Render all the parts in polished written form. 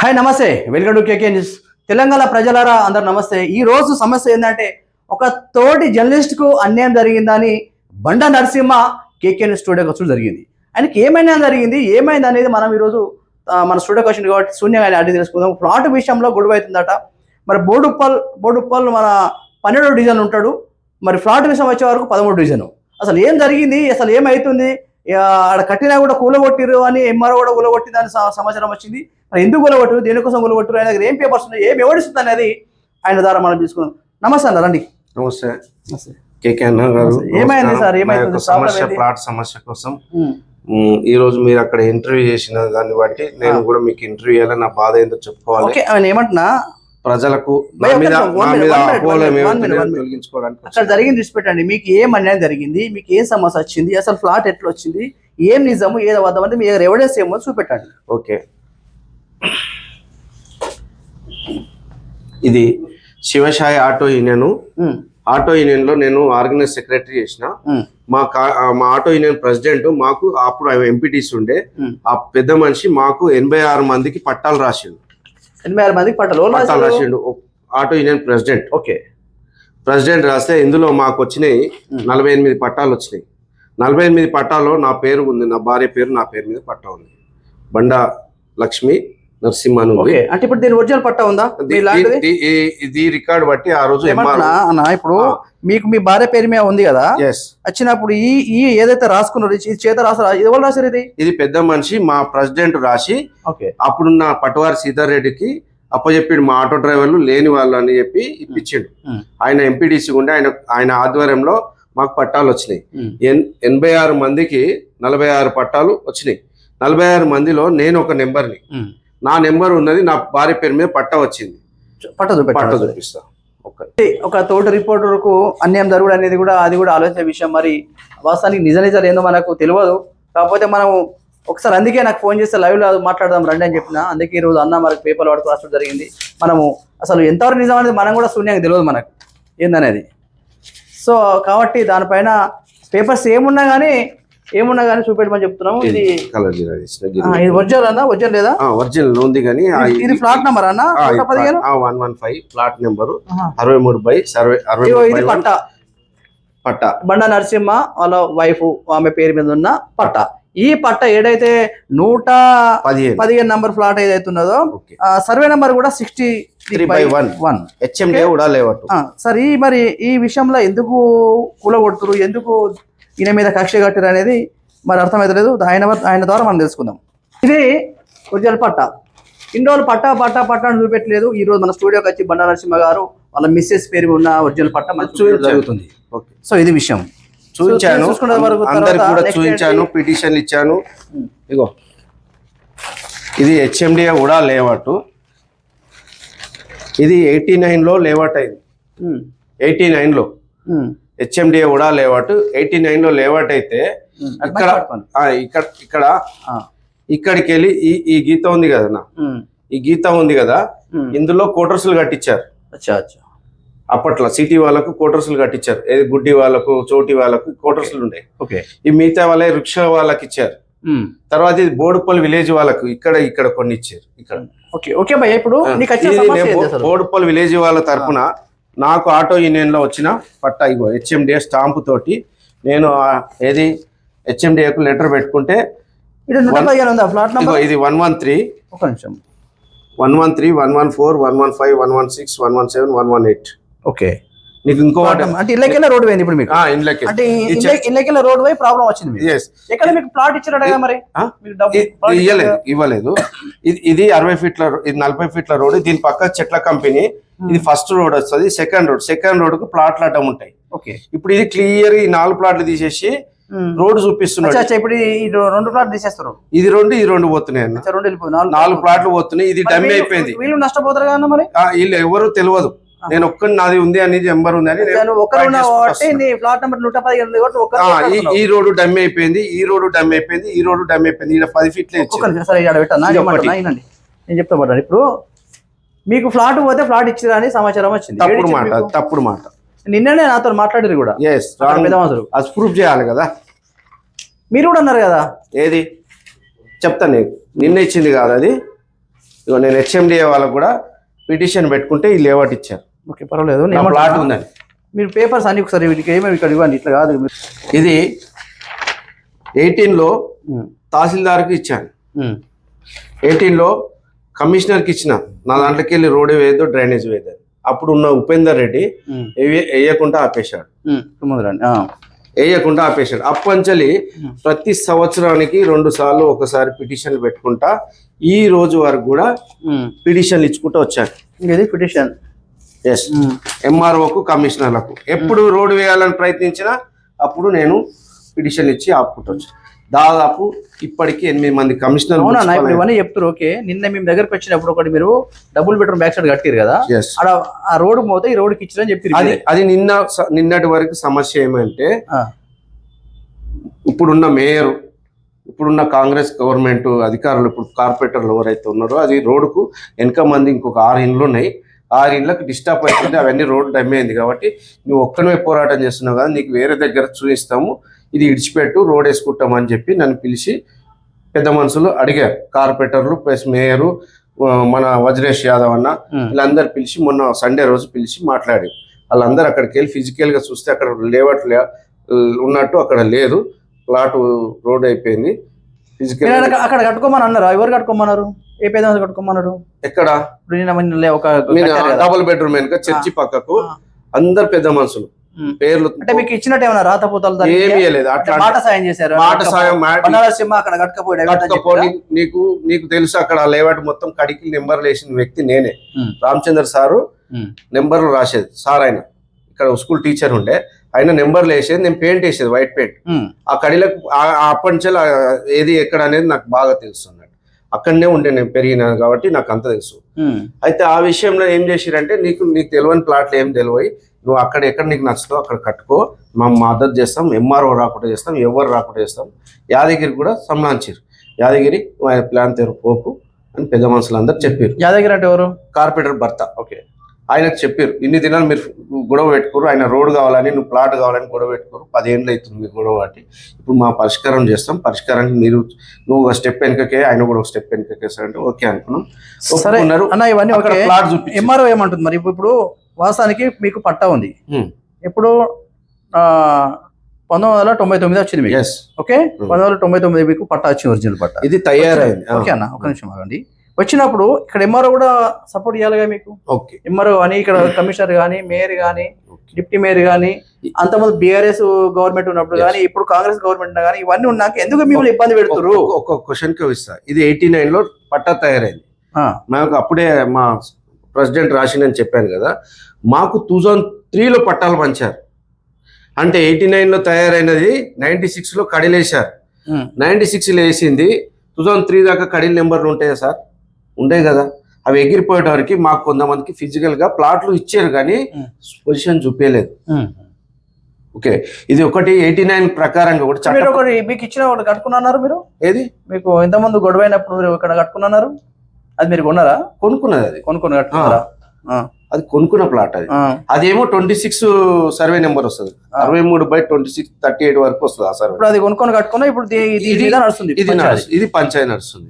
Hi నమస్తే, welcome to KK news. Telangana ప్రజలారా అందరు నమస్తే. ఈ రోజు సమస్య ఏంటంటే ఒక తోటి జర్నలిస్ట్కు అన్యాయం జరిగిందని బండా నరసింహ కేకే న్యూస్ స్టూడియోకి వచ్చి జరిగింది. ఆయనకి ఏమైనా జరిగింది, ఏమైంది అనేది మనం ఈరోజు మన స్టూడియోకి వచ్చింది కాబట్టి శూన్యంగా అడిగి తెలుసుకుందాం. ప్లాట్ విషయంలో గొడవ అవుతుందట. మరి బోడుప్పల్ మన 12 డివిజన్ ఉంటాడు. మరి ఫ్లాట్ విషయం వచ్చే వరకు 13 డివిజన్. అసలు ఏం జరిగింది, అసలు ఏమవుతుంది, ఆడ కట్టినా కూడా కూలగొట్టిరు అని ఎంఆర్ఓ కూడా కూలగొట్టిందని సమాచారం వచ్చింది. మరి ఎందుకు కూలగొట్టరు, దేనికోసం కూలగొట్టరు, ఆయన దగ్గర ఏం పేపర్స్ ఉన్నాయి, ఏం ఎవరిస్తుంది అనేది ఆయన ద్వారా మనం తీసుకున్నాం. నమస్తే అన్న, రండి. నమస్తే కేకే అన్న గారు. ఏమైంది సార్, ఏమైంది ప్లాట్ సమస్య కోసం ఈ రోజు మీరు అక్కడ ఇంటర్వ్యూ చేసిన దాన్ని బట్టి నేను కూడా మీకు ఇంటర్వ్యూ చేయాలి, నా బాధ ఏంటో చెప్పుకోవాలి. ఏమంటున్నా ప్రజలకు తొలగించుకోవడానికి అక్కడ జరిగింది విడిచిపెట్టండి. మీకు ఏం అన్యాయం జరిగింది, మీకు ఏం సమస్య వచ్చింది, అసలు ఫ్లాట్ ఎట్లా వచ్చింది, ఏం నిజము ఏదో వద్దామంటే మీ దగ్గర ఎవిడెన్స్ ఏమో చూపెట్టండి. ఓకే, ఇది Shivasai auto union. Auto union లో నేను ఆర్గనైజ్ సెక్రటరీ చేసిన. మా ఆటో యూనియన్ ప్రెసిడెంట్ మాకు అప్పుడు ఎంపీటీసీ ఉండే ఆ పెద్ద మనిషి మాకు 86 మందికి పట్టాలు రాసిండు. 86 మందికి పట్టాలు రాసిండు auto union president. Okay, president రాస్తే ఇందులో మాకు వచ్చినాయి 48 పట్టాలు వచ్చినాయి. 48 పట్టాలో నా పేరు ఉంది, నా భార్య పేరు, నా పేరు మీద పట్టా ఉంది. బండా లక్ష్మి నరసింహ. అంటే ఇప్పుడు దీని ఒరిజినల్ పట్టా ఉందా? ఇది రికార్డు బట్టి ఆ రోజు ఇప్పుడు మీకు మీ భార్య పేరు మీద ఉంది కదా, వచ్చినప్పుడు ఈ ఏదైతే రాసుకున్నారు చేత రాసారు, ఎవరు రాశారు? ఇది పెద్ద మనిషి మా ప్రెసిడెంట్ రాసి అప్పుడున్న పటవారి సీతారెడ్డికి అప్పచెప్పిడు. మా ఆటో డ్రైవర్లు లేని వాళ్ళు అని చెప్పి ఇప్పించిండు. ఆయన ఎంపీడీసీ ఉండే ఆయన ఆధ్వర్యంలో మాకు పట్టాలు వచ్చినాయి. 86 మందికి 46 పట్టాలు వచ్చినాయి. 46 మందిలో నేను ఒక నెంబర్ని, నా నెంబర్ ఉన్నది, నా భార్య పేరు మీద పట్టా వచ్చింది. పట్ట చూపిస్తా. ఒక తోటి రిపోర్టర్కు అన్యాయం జరుగుడు అనేది కూడా అది కూడా ఆలోచించే విషయం. మరి వాస్తవానికి నిజాలు ఏందో మనకు తెలియదు. కాకపోతే మనం ఒకసారి అందుకే నాకు ఫోన్ చేస్తే లైవ్ లో మాట్లాడదాం రండి అని చెప్పిన. అందుకే ఈరోజు అన్న మనకు పేపర్లు పడుతూ రావడం జరిగింది. మనము అసలు ఎంతవరకు నిజం అనేది మనం కూడా శూన్యంగా తెలియదు మనకు ఏందనేది. సో కాబట్టి దానిపైన పేపర్స్ ఏమున్నా కానీ చూపెట్టమని చెప్తున్నాము. ఇది ఒరిజినల్ అన్న, ఒరిజినల్ లేదా? ఒరిజినల్ ఉంది కానీ ఇది ఫ్లాట్ నెంబర్ అన్న 115 ఫ్లాట్ నెంబర్ 63/60. ఇది పట్టా బండా నరసింహ వాళ్ళ వైఫ్ ఆమె పేరు మీద ఉన్న పట్టా. ఈ పట్ట ఏదైతే 115 నంబర్ ఫ్లాట్ ఏదైతే ఉన్నదో సర్వే నెంబర్ కూడా 63/1 హెచ్ఎండి కూడా లేవట్టు. సరే, మరి ఈ విషయంలో ఎందుకు కూలగొడుతురు, ఎందుకు ఈయన మీద కక్ష కట్టారు అనేది మరి అర్థమవుతలేదు. ఆయన ద్వారా మనం తెలుసుకుందాం. ఇది ఒరిజినల్ పట్టా. ఇన్ని రోజులు పట్టా అని చూపెట్టలేదు. ఈ రోజు మన స్టూడియోకి వచ్చి బండా నరసింహ గారు వాళ్ళ మిస్సెస్ పేరు ఉన్న ఒరిజినల్ పట్టా మనకు జరుగుతుంది. సో ఇది విషయం చూపించాను, అందరికి కూడా చూపించాను, పిటిషన్లు ఇచ్చాను. ఇగో ఇది హెచ్ఎండిఏ కూడా లేవట్టు. ఇది 89లో లేవట్ అయింది. 89లో హెచ్ఎండిఏ కూడా లేవట్. 89లో లేవట్ అయితే ఇక్కడికి వెళ్ళి ఈ గీత ఉంది కదా, ఈ గీత ఉంది కదా, ఇందులో కోటర్సులు కట్టించారు. అప్పట్లో సిటీ వాళ్ళకు కోటర్సులు కట్టించారు. ఏది గుడ్డి వాళ్ళకు, చోటి వాళ్ళకు కోటర్సులు ఉండే. ఈ మిగతా వాళ్ళే రిక్షా వాళ్ళకి ఇచ్చారు. తర్వాత ఇది బోడుపల్లి విలేజ్ వాళ్ళకు ఇక్కడ కొన్ని ఇచ్చారు. ఇక్కడ బోడుపల్లి విలేజ్ వాళ్ళ తరఫున నాకు ఆటో యూనియన్ లో వచ్చిన పట్టా ఇగో హెచ్ఎండిఏ స్టాంపు తోటి నేను ఏది హెచ్ఎండిఏకు లెటర్ పెట్టుకుంటే ఇది 113, 113, 114, 115, 116, 117, 118. ఓకే, నీకు ఇంకో అంటే ఇళ్ళకెళ్ళ రోడ్ పోయింది ఇప్పుడు మీకు. ఇళ్ళకెళ్ళ రోడ్ పోయి ప్రాబ్లం వచ్చింది. ఎక్కడ మీకు ప్లాట్ ఇచ్చారట మరి? ఇవ్వలేదు. ఇది 60 ఫీట్ల, ఇది 40 ఫీట్ల రోడ్. దీని పక్క చెట్ల కంపెనీ. ఇది ఫస్ట్ రోడ్ వస్తుంది. సెకండ్ రోడ్ కు ప్లాట్లు అడ్డం ఉంటాయి. ఇప్పుడు ఇది క్లియర్ ఈ 4 ప్లాట్లు తీసేసి రోడ్ చూపిస్తున్నాడు. ఇప్పుడు ఈ 2 ప్లాట్లు తీసేస్తారు. ఇది 2 పోతున్నాయి అన్న. 4 ప్లాట్లు పోతున్నాయి. ఇది డమ్మి అయిపోయింది. వీళ్ళు నష్టపోతారు కదా మరి? వీళ్ళు ఎవరు తెలియదు. నేను ఒక్కరి నాది ఉంది అని నెంబర్ ఉంది అని. ఈ రోడ్డు డమ్మి అయిపోయింది, ఈ రోడ్డు డమ్మి అయిపోయింది, ఈ రోడ్డు డమ్మి అయిపోయింది. ఇలా 10 ఫీట్లే. నేను చెప్తా పడ్డాను. ఇప్పుడు మీకు ఫ్లాట్ పోతే ఫ్లాట్ ఇచ్చిరా అని సమాచారం వచ్చింది. తప్పుడు మాట. నిన్ననే నాతో మాట్లాడారు కూడా. అది ప్రూఫ్ చేయాలి కదా. మీరు కూడా అన్నారు కదా. ఏది చెప్తాను, నిన్న ఇచ్చింది కాదు అది. ఇగో నేను హెచ్ఎండిఏ వాళ్ళకు కూడా పిటిషన్ పెట్టుకుంటే ఈ లేఅవుట్ ఇచ్చారు, ఓకే పర్వాలేదు. నా నేను ప్లాట్ ఉందని. మీరు పేపర్స్ అన్ని ఒకసారి వీటికి ఏమేమి ఇక్కడ ఇవ్వండి, ఇట్లా కాదు. ఇది 18లో తహసీల్దార్కి ఇచ్చాను, 18లో కమిషనర్కి ఇచ్చిన, నా దాంట్లోకి వెళ్ళి రోడ్ వేయద్దు డ్రైనేజ్ వేయద్దు. అప్పుడు ఉన్న ఉపేందర్ రెడ్డి వేయకుండా ఆపేశాడు, వేయకుండా ఆపేశాడు. అప్పంచలి ప్రతి సంవత్సరానికి 2 సార్లు ఒకసారి పిటిషన్లు పెట్టుకుంటా ఈ రోజు వరకు కూడా పిటిషన్లు ఇచ్చుకుంటూ వచ్చాను. ఇది పిటిషన్ ఎస్, ఎంఆర్ఓకు కమిషనర్లకు ఎప్పుడు రోడ్డు వేయాలని ప్రయత్నించినా అప్పుడు నేను పిటిషన్ ఇచ్చి ఆపుకుంటూ వచ్చాను. దాదాపు ఇప్పటికి 8 మంది కమిషనర్. ఇవన్నీ చెప్తారు. ఓకే, నిన్న మేము దగ్గరకు వచ్చినప్పుడు ఒకటి మీరు డబుల్ బెడ్రూమ్ బ్యాక్ సైడ్ కట్టారు కదా, Yes. ఆ రోడ్డు పోతే ఈ రోడ్డుకి ఇచ్చారని చెప్పి అది నిన్నటి వరకు సమస్య ఏమంటే ఇప్పుడున్న మేయర్, ఇప్పుడున్న కాంగ్రెస్ గవర్నమెంట్ అధికారులు, ఇప్పుడు కార్పొరేటర్లు ఎవరైతే ఉన్నారో అది రోడ్డుకు వెనక మంది ఇంకొక 6 ఇండ్లు ఉన్నాయి, 6 ఇండ్లకు డిస్టర్బ్ అవుతుంది, అవన్నీ రోడ్డు డమ్మేయింది కాబట్టి నువ్వు ఒక్కనే పోరాటం చేస్తున్నావు కదా, నీకు వేరే దగ్గర చూపిస్తాము, ఇది ఇడిచిపెట్టు రోడ్ వేసుకుంటామని చెప్పి నన్ను పిలిచి పెద్ద మనుషులు అడిగారు. కార్పొరేటర్లు ప్లస్ మేయరు, మన వజ్రేష్ యాదవ్ అన్న, వీళ్ళందరూ పిలిచి మొన్న సండే రోజు పిలిచి మాట్లాడారు. వాళ్ళందరూ అక్కడికి వెళ్ళి ఫిజికల్గా చూస్తే అక్కడ లేఅవుట్ ఉన్నట్టు అక్కడ లేదు, ప్లాట్ రోడ్ అయిపోయింది. ఫిజికల్ అక్కడ కట్టుకోమని అన్నారు. ఎవరు కట్టుకోమన్నారు? ఏ పేద కట్టుకోమన్నాడు? ఎక్కడ? ఒక డబుల్ బెడ్రూమ్ వెనుక చర్చి పక్కకు అందరు పెద్ద మనుషులు పేర్లు. అంటే మీకు ఇచ్చినట్టు ఏమన్నా రాతపోతాలు ఏమీ లేదు, అట్లా మాట సాయం చేశారు. మాట సాయం అక్కడ కట్టకపోయి నీకు తెలుసు అక్కడ లేవాటి మొత్తం కడికి నెంబర్లు వేసిన వ్యక్తి నేనే. రామచంద్ర సారు నెంబర్లు రాసేది సార్, ఆయన ఇక్కడ స్కూల్ టీచర్ ఉండే, ఆయన నెంబర్లు వేసేది, నేను పెయింట్ వేసేది వైట్ పెయింట్. ఆ కడిలకు అప్పటి నుంచి ఏది ఎక్కడ అనేది నాకు బాగా తెలుస్తుంది. అక్కడనే ఉండే నేను పెరిగినాను కాబట్టి నాకు అంత తెలుసు. అయితే ఆ విషయంలో ఏం చేసిరంటే నీకు తెలియని ప్లాట్లు ఏం తెలివై, నువ్వు అక్కడ ఎక్కడ నీకు నచ్చుతావు అక్కడ కట్టుకో, మేము మద్దతు చేస్తాం, ఎంఆర్ఓ రాకుండా చేస్తాం, ఎవరు రాకుండా చేస్తాం. యాదగిరి కూడా సంబంధించారు, యాదగిరి ప్లాన్ తెరు పోకు అని పెద్ద మనుషులు అందరు చెప్పారు. యాదగిరి అంటే ఎవరు? కార్పొరేటర్ భర్త. ఓకే, ఆయనకు చెప్పారు ఇన్ని దినాలు మీరు గొడవ పెట్టుకోరు, ఆయన రోడ్ కావాలని నువ్వు ప్లాట్ కావాలని గొడవ పెట్టుకోరు, 10 ఏళ్ళు అవుతుంది మీరు గొడవ వాటి, ఇప్పుడు మా పరిష్కారం చేస్తాం, పరిష్కారానికి నువ్వు ఒక స్టెప్ వెనుకకే ఆయన కూడా ఒక స్టెప్ వెనుకకేస్తారంటే ఓకే అనుకున్నాం. సరే అన్న, ఇవన్నీ ప్లాట్ చూపి ఎంఆర్ఓ ఏమంటుంది మరి? ఇప్పుడు వాస్తవానికి మీకు పట్టా ఉంది, ఇప్పుడు 1999 వచ్చింది మీకు. ఓకే, 1999 మీకు పట్టా వచ్చింది, ఒరిజినల్ పట్టా. ఇది తయారైంది. ఓకే అన్న, ఒక నిమిషం ఆగండి. వచ్చినప్పుడు ఇక్కడ ఎంఆర్ఓ కూడా సపోర్ట్ ఇవ్వాలిగా మీకు. ఓకే, ఎంఆర్ఓ అని ఇక్కడ కమిషనర్ కానీ, మేయర్ కానీ, డిప్యూటీ మేయర్ కానీ, అంతమంది బీఆర్ఎస్ గవర్నమెంట్ ఉన్నప్పుడు కానీ, ఇప్పుడు కాంగ్రెస్ గవర్నమెంట్ కానీ, ఇవన్నీ ఉన్నాక ఎందుకు మిమ్మల్ని ఇబ్బంది పెడుతున్నారు? ఒక క్వశ్చన్ కి ఇస్తా. ఇది 89లో పట్టా తయారైంది. మాకు అప్పుడే మా ప్రెసిడెంట్ రాసిందని చెప్పాను కదా, మాకు 2003లో పట్టాలు పంచారు. అంటే 89లో తయారైనది 96లో కడిలేశారు. 96లో వేసింది 2003 దాకా కడిల నెంబర్లు ఉంటాయా సార్? ఉండే కదా. అవి ఎగిరిపోయేటవరకు మాకు కొంతమందికి ఫిజికల్ గా ప్లాట్లు ఇచ్చారు కానీ పొజిషన్ చూపించలేదు. ఓకే, ఇది ఒకటి 89 ప్రకారంగా కూడా చట్టం. ఒకటి మీకు ఇచ్చిన ఒకటి కట్టుకున్నారు మీరు. ఏది మీకు ఇంతమంది గొడవ అయినప్పుడు ఇక్కడ కట్టుకున్నారు, అది మీరు కొన్నారా? కొనుక్కున్నది, అది కొనుక్కుని కట్టుకున్నారా? అది కొనుక్కున్న ప్లాట్. అది అదేమో 26 సర్వే నెంబర్ వస్తుంది, 63/26 38 వరకు వస్తుంది ఆ సర్వే. ఇప్పుడు అది కొనుక్కొని కట్టుకున్నా. ఇప్పుడు ఇది నడుస్తుంది, ఇది పంచాయతీ నడుస్తుంది.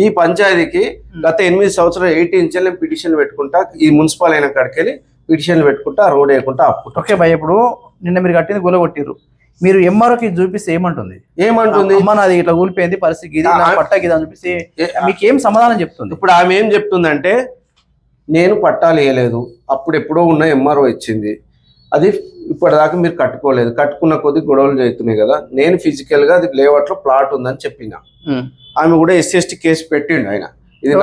ఈ పంచాయతీకి గత 8 సంవత్సరాలు 18 నుంచి పిటిషన్ పెట్టుకుంటా, ఈ మున్సిపల్ అయిన కాడికెళ్ళి పిటిషన్ పెట్టుకుంటా, రోడ్ వేయకుండా ఆపుకుంటా. ఓకే భయ్, ఇప్పుడు నిన్న మీరు కట్టింది గొల కొట్టిర్రు, మీరు ఎంఆర్ఓకి చూపిస్తే ఏమంటుంది? అమ్మ నాది ఇట్లా కూలిపోయింది పరిస్థితి, పట్టాకి చూపిస్తే మీకు ఏం సమాధానం చెప్తుంది? ఇప్పుడు ఆమె ఏం చెప్తుందంటే, నేను పట్టాలు వేయలేదు, అప్పుడు ఎప్పుడో ఉన్న ఎంఆర్ఓ ఇచ్చింది, అది ఇప్పటిదాకా మీరు కట్టుకోలేదు, కట్టుకున్న కొద్ది గొడవలు జరుగుతున్నాయి కదా, నేను ఫిజికల్ గా అది లేఅవుట్లో ప్లాట్ ఉందని చెప్పిన. ఆమె కూడా SC/ST కేసు పెట్టిండు ఆయన, ఇది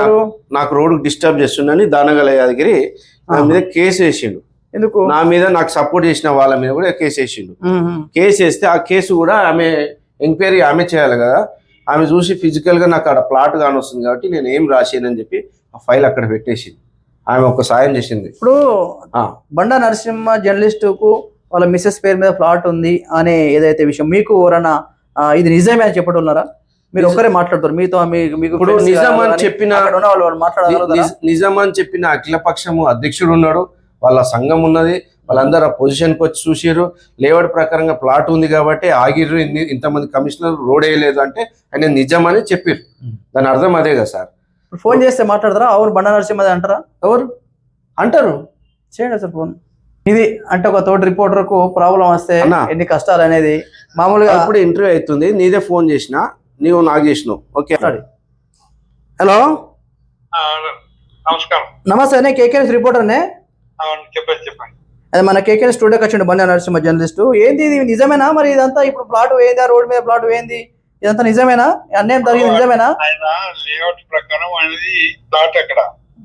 నాకు రోడ్డు డిస్టర్బ్ చేస్తుండని దానగల యాదగిరి నా మీద కేసు వేసిండు. ఎందుకు? నా మీద నాకు సపోర్ట్ చేసిన వాళ్ళ మీద కూడా కేసు వేసిండు. కేసు వేస్తే ఆ కేసు కూడా ఆమె ఎంక్వైరీ ఆమె చేయాలి కదా, ఆమె చూసి ఫిజికల్ గా నాకు అక్కడ ప్లాట్ కానొస్తుంది కాబట్టి నేను ఏం రాసానని చెప్పి ఆ ఫైల్ అక్కడ పెట్టేసింది. ఆమె ఒక సాయం చేసింది. ఇప్పుడు బండా నరసింహ జర్నలిస్ట్ కు వాళ్ళ మిస్సెస్ పేరు మీద ప్లాట్ ఉంది అనే ఏదైతే విషయం మీకు ఎవరన్నా ఇది నిజమే అని చెప్పడున్నారా? మీరు ఒక్కరే మాట్లాడుతారు, మీతో మీకు ఇప్పుడు నిజం అని చెప్పిన నిజం అని చెప్పిన అఖిలపక్షము అధ్యక్షుడు ఉన్నాడు, వాళ్ళ సంఘం ఉన్నది, వాళ్ళందరూ ఆ పొజిషన్కి వచ్చి చూసారు, లేఅవుట్ ప్రకారంగా ప్లాట్ ఉంది కాబట్టి ఆగిర్రు, ఇంతమంది కమిషనర్ రోడ్ వేయలేదు అంటే ఆయన నిజం అని చెప్పారు. దాని అర్థం అదే కదా సార్. ఫోన్ చేస్తే మాట్లాడతారా? అవును బండా నరసింహది అంటారా? ఎవరు అంటారు? చేయండి సార్ ఫోన్. ఇది అంటే ఒక తోటి రిపోర్టర్కు ప్రాబ్లం వస్తే అన్నా. ఎన్ని కష్టాలు అనేది మామూలుగా. ఇప్పుడు ఇంటర్వ్యూ అవుతుంది, నీదే ఫోన్ చేసిన, నీవు నాకు చేసినావు. ఓకే. హలో, నమస్కారం. నమస్తే అనే కేకేఎస్ రిపోర్టర్నే. చెప్పండి. అది మన కేకేఎస్ స్టూడియోకి వచ్చిండు బండా నరసింహ జర్నలిస్టు. ఏంది ఇది నిజమేనా? మరి ఇదంతా ఇప్పుడు ప్లాట్ ఏంది, ఆ రోడ్ మీద ప్లాట్ ఏంది, ఇదంతా నిజమేనా? అన్యాయం జరిగింది నిజమేనా? ఆయన లేఅవుట్ ప్రకారం అనేది ప్లాట్ అక్కడ.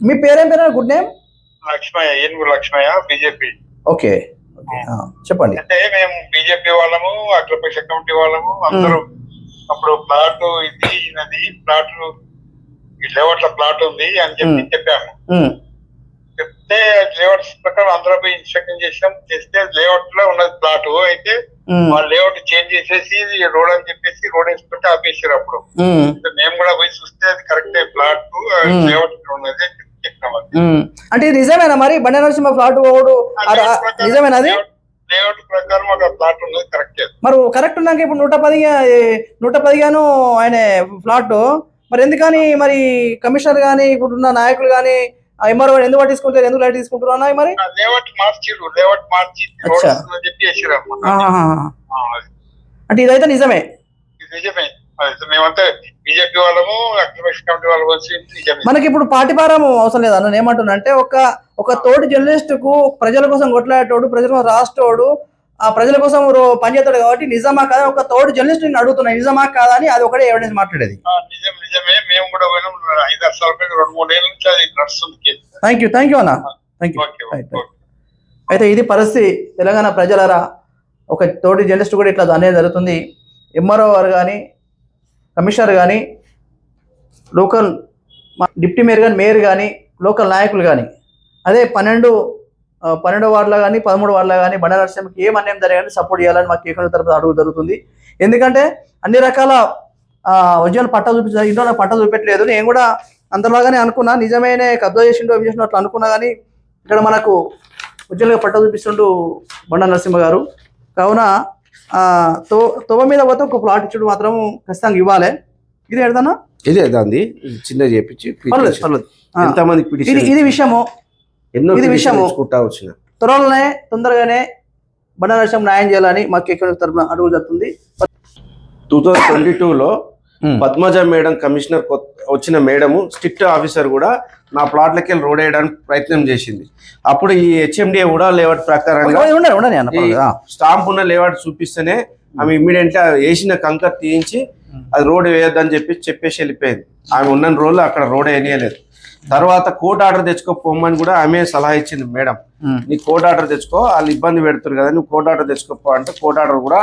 మీ పేరేం పేరు? Good name? లక్ష్మయ్య, ఏనుగు లక్ష్మయ్య, బీజేపీ. ఓకే, చెప్పండి. అంటే మేము బీజేపీ వాళ్ళము, అగ్రపక్ష కమిటీ వాళ్ళము అందరూ అప్పుడు ప్లాట్ ఇది నది ప్లాట్ లేఅవుట్ లో ప్లాట్ ఉంది అని చెప్పాము. చెప్తే లేఅవుట్ ప్రకారం అందరూ పోయి ఇన్స్పెక్షన్ చేస్తే లేఅవుట్ లో ఉన్నది ప్లాట్. అయితే వాళ్ళు లేఅవుట్ చేంజ్ చేసేసి రోడ్ అని చెప్పేసి రోడ్ వేసుకుంటే ఆపేసారు. అప్పుడు మేము కూడా పోయి చూస్తే అది కరెక్ట్ ప్లాట్ లేఅవుట్ ఉన్నది అని చెప్పినాం. అంటే నిజమేనా మరి బండా నరసింహ ప్లాట్ నిజమేనా? అది లేఅవుట్ ప్రకారం ఒక ప్లాట్ ఉన్నది కరెక్ట్. మరి కరెక్ట్ ఉన్నాక ఇప్పుడు 115 ఆయన ఫ్లాట్, మరి ఎందుకని మరి కమిషనర్ గానీ ఇప్పుడున్న నాయకులు గానీ ఎంఆర్ఓ ఎందుకు పట్టించుకుంటారు, ఎందుకు లైట్ తీసుకుంటారు అన్న? మరి లేఅవుట్ మార్చి చెప్పి వేసిరమ్మా. అంటే ఇదైతే నిజమే. నిజమే. మేమంతా బీజేపీ వాళ్ళము, అగ్రపక్ష కమిటీ వాళ్ళము నిజమే. మనకి ఇప్పుడు పార్టీపారం అవసరం లేదు అన్న. ఏమంటున్నా అంటే ఒక తోటి జర్నలిస్ట్ కు ప్రజల కోసం కొట్లాడేటోడు, ప్రజల కోసం రాష్ట్రోడు, ఆ ప్రజల కోసం పనిచేస్తాడు కాబట్టి నిజమా కాదా ఒక తోటి జర్నలిస్ట్ నేను అడుగుతున్నా, నిజమా కాదా అని. అది ఒకటే ఎవిడెన్స్ మాట్లాడేది. నిజమే. మేము కూడా 5-6 సార్లు 2-3 ఏళ్ళ నుంచి అది నడుస్తుంది. థ్యాంక్ యూ అన్న, థ్యాంక్ యూ. అయితే ఇది పరిస్థితి. తెలంగాణ ప్రజలరా, ఒక తోటి జర్నలిస్ట్ కూడా ఇట్లా అనేది జరుగుతుంది. ఎంఆర్ఓ వారు కానీ, కమిషనర్ కానీ, లోకల్ డిప్యూటీ మేయర్ కానీ, లోకల్ నాయకులు కానీ, అదే 12 వార్డులో కానీ 13 వార్డులో కానీ బండా నరసింహకి ఏం అన్యాయం జరగాలని సపోర్ట్ చేయాలని మాకు కేకల తరపున అడుగు జరుగుతుంది. ఎందుకంటే అన్ని రకాల ఉద్యోగాలు పట్టా చూపించారు, ఇంట్లో నాకు పట్టా చూపెట్టలేదు. నేను కూడా అంతలాగానే అనుకున్నా, నిజమేనే కబ్జా చేసిండు అవి చేసిండు అట్లా అనుకున్నా. కానీ ఇక్కడ మనకు ఉద్యోగాలుగా పట్టా చూపిస్తుండు బండా నరసింహ గారు. కావున తోవ మీద పోతే ఒక ప్లాట్ ఇచ్చుడు మాత్రం ఖచ్చితంగా ఇవ్వాలి. ఇది ఎడదన్నా ఇదే దాన్ని చిన్న చేపించి ఇది విషయము. ఇది విషయము త్వరలోనే తొందరగానే బండా నరసింహ న్యాయం చేయాలని మా కేకే తరపున అడుగు జరుగుతుంది. 2022లో పద్మజ మేడం కమిషనర్ వచ్చిన మేడము స్ట్రిక్ట్ ఆఫీసర్ కూడా నా ప్లాట్లకి వెళ్ళి రోడ్ వేయడానికి ప్రయత్నం చేసింది. అప్పుడు ఈ హెచ్ఎండిఏ కూడా లేఅవుట్ ప్రకారంగా స్టాంప్ ఉన్న లేఅవుట్ చూపిస్తేనే ఆమె ఇమ్మీడియట్గా వేసిన కంకర్ తీయించి అది రోడ్ వేయొద్దని చెప్పేసి వెళ్ళిపోయింది. ఆమె ఉన్న రోజులు అక్కడ రోడ్ వేయలేదు. తర్వాత కోర్టు ఆర్డర్ తెచ్చుకోపోమని కూడా ఆమె సలహా ఇచ్చింది. మేడం నీ కోర్టు ఆర్డర్ తెచ్చుకో, వాళ్ళు ఇబ్బంది పెడుతున్నారు కదా, నువ్వు కోర్టు ఆర్డర్ తెచ్చుకోపో అంటే కోర్టు ఆర్డర్ కూడా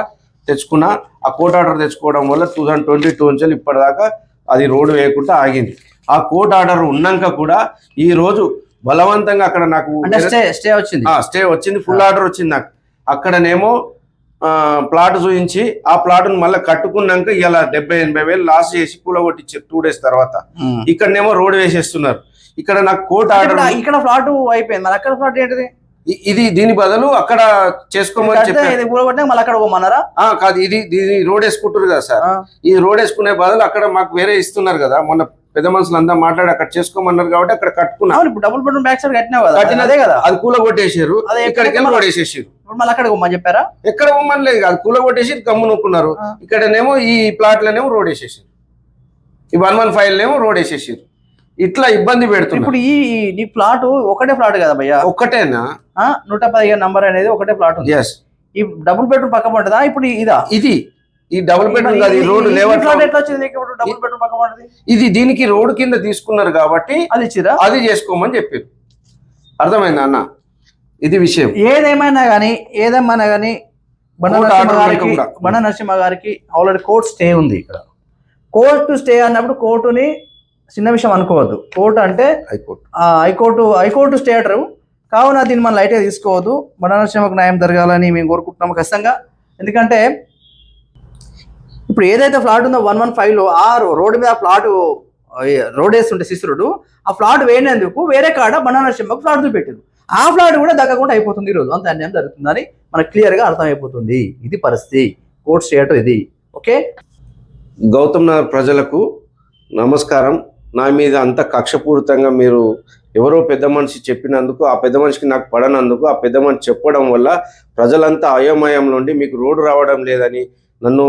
తెచ్చుకున్నా. ఆ కోర్టు ఆర్డర్ తెచ్చుకోవడం వల్ల 2022 నుంచి ఇప్పటిదాకా అది రోడ్డు వేయకుండా ఆగింది. ఆ కోర్టు ఆర్డర్ ఉన్నాక కూడా ఈ రోజు బలవంతంగా అక్కడ నాకు స్టే వచ్చింది, ఫుల్ ఆర్డర్ వచ్చింది నాకు. అక్కడనేమో ప్లాట్ చూపించి ఆ ప్లాట్ను మళ్ళీ కట్టుకున్నాక ఇలా 70-80 వేలు లాస్ చేసి కూలగొట్టించారు 2 days తర్వాత. ఇక్కడనేమో రోడ్ వేసేస్తున్నారు. ఇక్కడ నాకు కోర్టు ఆర్డర్, ఇక్కడ ఫ్లాట్ అయిపోయింది, మరి అక్కడ ఫ్లాట్ ఏంటిది? ఇది దీని బదులు అక్కడ చేసుకోమని కాదు, ఇది రోడ్ వేసుకుంటారు కదా సార్. ఈ రోడ్ వేసుకునే బదులు అక్కడ మాకు వేరే ఇస్తున్నారు కదా. మొన్న పెద్ద మనుషులు అంతా మాట్లాడి అక్కడ చేసుకోమన్నారు కాబట్టి అక్కడ కట్టుకున్నాం. ఇప్పుడు డబుల్ బెడ్రూమ్ బ్యాక్ సైడ్ కట్టినదే కదా, అది కూలగొట్టేసారు. ఇక్కడికి వెళ్ళి రోడ్ వేసేసారు. మళ్ళీ అక్కడ పోమని చెప్పారా? ఎక్కడ పోమని లేదు, అది కూలగొట్టేసి గమ్ము నొక్కున్నారు. ఇక్కడనేమో ఈ ప్లాట్లనేమో రోడ్ వేసేసారు, ఈ 115 రోడ్ వేసేసారు. ఇట్లా ఇబ్బంది పెడుతుంది. ఇప్పుడు ఈ ప్లాట్ ఒకటే ప్లాట్ కదా భయ్యా? ఒక్కటేనా? 115 నంబర్ అనేది ఒకటే ప్లాట్ ఉంది. ఈ డబుల్ బెడ్రూమ్ పక్క పడ్డదా? ఇప్పుడు ఇది ఈ డబుల్ బెడ్రూమ్ కాదు, ఈ రోడ్ లేవట్ ఎట్లా వచ్చింది? డబుల్ బెడ్రూమ్ పక్క పడ్డది. ఇది దీనికి రోడ్ కింద తీసుకున్నారు కాబట్టి అది ఇచ్చిరా, అది చేసుకోమని చెప్పారు. అర్థమైందా అన్న? ఇది విషయం. ఏదేమైనా కానీ బండా నరసింహ గారికి ఆల్రెడీ కోర్టు స్టే ఉంది. ఇక్కడ కోర్టు స్టే అన్నప్పుడు కోర్టుని చిన్న విషయం అనుకోవద్దు. కోర్టు అంటే హైకోర్టు స్టే అంటారు. కావున దీన్ని మనం లైట్గా తీసుకోవద్దు. బండా నరసింహకు న్యాయం జరగాలని మేము కోరుకుంటున్నాము ఖచ్చితంగా. ఎందుకంటే ఇప్పుడు ఏదైతే ఫ్లాట్ ఉందో 115లో ఆ రోడ్డు మీద ఫ్లాట్ రోడ్ వేస్తుంటే శిశురుడు ఆ ఫ్లాట్ వేయనందుకు వేరే కాడ బండా నరసింహకు ఫ్లాట్ చూపెట్టారు. ఆ ఫ్లాట్ కూడా దక్కకుండా అయిపోతుంది. ఈరోజు అంత అన్యాయం జరుగుతుందని మనకు క్లియర్గా అర్థమైపోతుంది. ఇది పరిస్థితి, కోర్టు స్టేట్ ఇది. ఓకే, గౌతమ్ నగర్ ప్రజలకు నమస్కారం. నా మీద అంత కక్షపూరితంగా మీరు ఎవరో పెద్ద మనిషి చెప్పినందుకు, ఆ పెద్ద మనిషికి నాకు పడనందుకు, ఆ పెద్ద మనిషి చెప్పడం వల్ల ప్రజలంతా అయోమయంలో ఉండి మీకు రోడ్డు రావడం లేదని నన్ను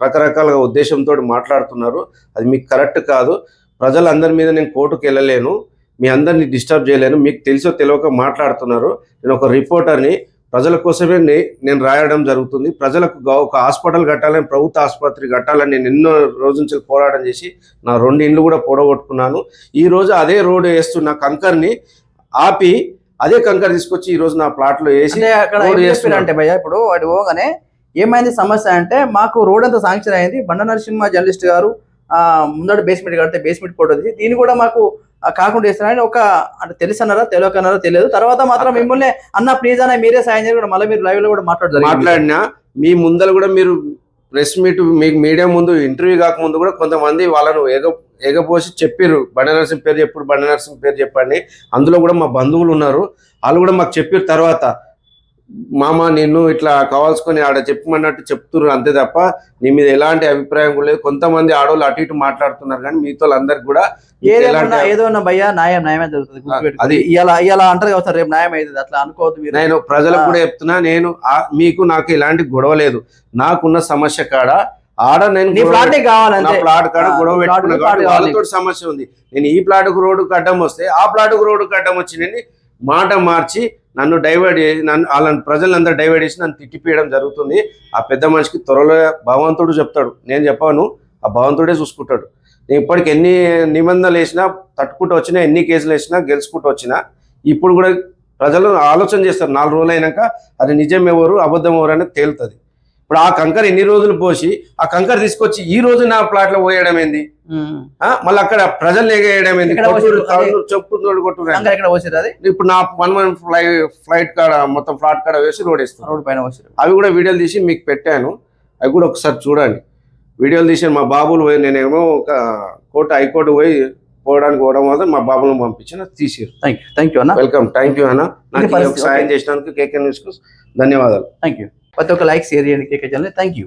రకరకాల ఉద్దేశంతో మాట్లాడుతున్నారు. అది మీకు కరెక్ట్ కాదు. ప్రజలందరి మీద నేను కోర్టుకు వెళ్ళలేను, మీ అందరినీ డిస్టర్బ్ చేయలేను. మీకు తెలిసో తెలియక మాట్లాడుతున్నారు. నేను ఒక రిపోర్టర్ని, ప్రజల కోసమే నేను రాయడం జరుగుతుంది. ప్రజలకు ఒక హాస్పిటల్ కట్టాలని, ప్రభుత్వ ఆసుపత్రి కట్టాలని నేను ఎన్నో రోజుల నుంచి పోరాటం చేసి నా 2 ఇండ్లు కూడా పొడగొట్టుకున్నాను. ఈ రోజు అదే రోడ్డు వేస్తున్న కంకర్ని ఆపి అదే కంకర్ తీసుకొచ్చి ఈ రోజు నా ప్లాట్లో వేసి అంటే భయ్య ఇప్పుడు వాటి పోగానే ఏమైంది సమస్య అంటే, మాకు రోడ్ అంతా శాంక్షన్ అయింది, బండ నరసింహ జర్నలిస్ట్ గారు ముందట బేస్మెంట్ కడితే బేస్మెంట్ ఫోటో తీసి దీన్ని కూడా మాకు కాకుండా ఇస్తున్నారని ఒక అంటే తెలుసన్నారా తెలియకన్నారా తెలియదు. తర్వాత మాత్రం మిమ్మల్ని అన్న ప్లీజ్ అన్న మీరే సాయం చేయాలి కూడా మళ్ళీ మీరు లైవ్ లో కూడా మాట్లాడినా మీ ముందర కూడా మీరు ప్రెస్ మీట్ మీకు మీడియా ముందు ఇంటర్వ్యూ కాకముందు కూడా కొంతమంది వాళ్ళను ఎగపోసి చెప్పారు, బండ నరసింహ పేరు చెప్పారు, బండ నరసింహ పేరు చెప్పండి. అందులో కూడా మా బంధువులు ఉన్నారు, వాళ్ళు కూడా మాకు చెప్పారు. తర్వాత మామ నిన్ను ఇట్లా కావాల్సుకొని ఆడ చెప్పమన్నట్టు చెప్తున్నారు అంతే తప్ప నీ మీద ఎలాంటి అభిప్రాయం కూడా లేదు. కొంతమంది ఆడవాళ్ళు అటు ఇటు మాట్లాడుతున్నారు కానీ మీతో అందరికి కూడా ఏదో భయ్యా న్యాయమే జరుగుతుంది. అది ఇలా అంటారు కదా రేపు న్యాయం అవుతుంది, అట్లా అనుకోవద్దు. నేను ప్రజలకు కూడా చెప్తున్నా, నేను మీకు నాకు ఎలాంటి గొడవ లేదు. నాకున్న సమస్య కాడ ఆడ నేను ప్లాట్ కాడ గొడవ పెట్టుకున్నా కాబట్టి వాళ్ళతో సమస్య ఉంది. నేను ఈ ప్లాట్కు రోడ్డుకు అడ్డం వస్తే ఆ ప్లాట్కు రోడ్డుకు అడ్డం వచ్చిందని మాట మార్చి నన్ను డైవర్ట్ చేసి వాళ్ళని ప్రజలందరూ డైవర్ట్ చేసి నన్ను తిట్టిపోయడం జరుగుతుంది. ఆ పెద్ద మనిషికి త్వరలో భగవంతుడు చెప్తాడు, నేను చెప్పాను, ఆ భగవంతుడే చూసుకుంటాడు. నేను ఇప్పటికి ఎన్ని నిబంధనలు వేసినా తట్టుకుంటూ వచ్చినా, ఎన్ని కేసులు వేసినా గెలుచుకుంటూ వచ్చినా, ఇప్పుడు కూడా ప్రజలు ఆలోచన చేస్తారు. 4 రోజులు అయినాక అది నిజం ఎవరు అబద్ధం ఎవరు అనేది తేలుతుంది. ఇప్పుడు ఆ కంకర్ ఎన్ని రోజులు పోసి ఆ కంకర్ తీసుకొచ్చి ఈ రోజు నా ప్లాట్ లో పోయడం ఏంది, మళ్ళీ అక్కడ ప్రజలు ఎగేయడం ఏంది, చెప్పుతున్నాడు కొట్టు. ఇప్పుడు నా 1 ఫ్లైట్ కాడ మొత్తం ఫ్లాట్ కాడ వేసి రోడ్ వేస్తాను, రోడ్ పైన అవి కూడా వీడియోలు తీసి మీకు పెట్టాను. అవి కూడా ఒకసారి చూడండి. వీడియోలు తీసి మా బాబులు పోయి, నేనేమో ఒక హైకోర్టు పోవడానికి పోవడం వల్ల మా బాబులను పంపించిన తీసారు. థ్యాంక్ యూ అన్న, వెల్కమ్. థ్యాంక్ యూ అన్న, నాకు సాయం చేసినందుకు కేకే న్యూస్ కు ధన్యవాదాలు. Thank you. ప్రతి ఒక్క లైక్ షేర్ చేయండి కేకే ఛానల్. Thank you.